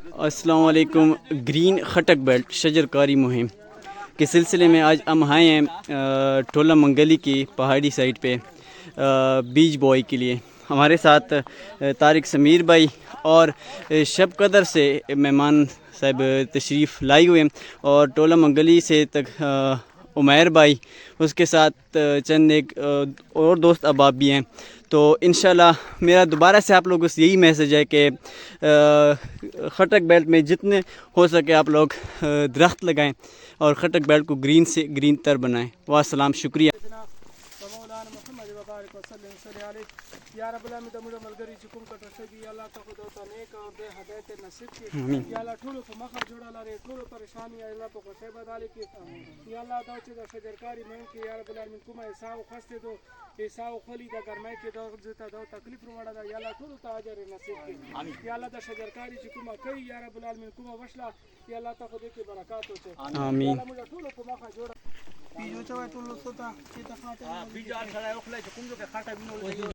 السلام علیکم. Green Khattak belt شجر کاری مہم کے سلسلے میں آج ہم آئے ہیں ٹولہ منگلی کی پہاڑی سائٹ پہ بیج بوئی کے لیے. ہمارے ساتھ طارق سمیر بھائی اور شب قدر سے مہمان صاحب تشریف لائی ہوئے ہیں، اور ٹولہ منگلی سے تک عمیر بھائی، اس کے ساتھ چند ایک اور دوست احباب بھی ہیں. تو انشاءاللہ میرا دوبارہ سے آپ لوگوں سے یہی میسج ہے کہ خٹک بیلٹ میں جتنے ہو سکے آپ لوگ درخت لگائیں اور خٹک بیلٹ کو گرین سے گرین تر بنائیں. والسلام، شکریہ. یا رب العالمین دموږ ملګری چې کوم کټه شوي یا الله ته خو دوته نیک او د هدایت نصیب کړي. یا الله ټولو په مخه جوړه لري، ټولو پریشانی یا الله په خوشۍ بدلې کړي. یا الله دا چې د شجرکاری مهم کې یا رب العالمین کومه حساب خسته دو حساب خلی د ګرمای کې دا ځته دا تکلیف وړه دا یا الله ټولو ته اجر نصیب کړي. یا الله د شجرکاری چې کومه کوي یا رب العالمین کومه وشله یا الله ته خو دې کې برکات وچه. آمین. موږ ټولو په مخه جوړه پیجو ته ټولو ستا چې ته خاطر بیجال سره خپل کوم جو کې خاطر وینول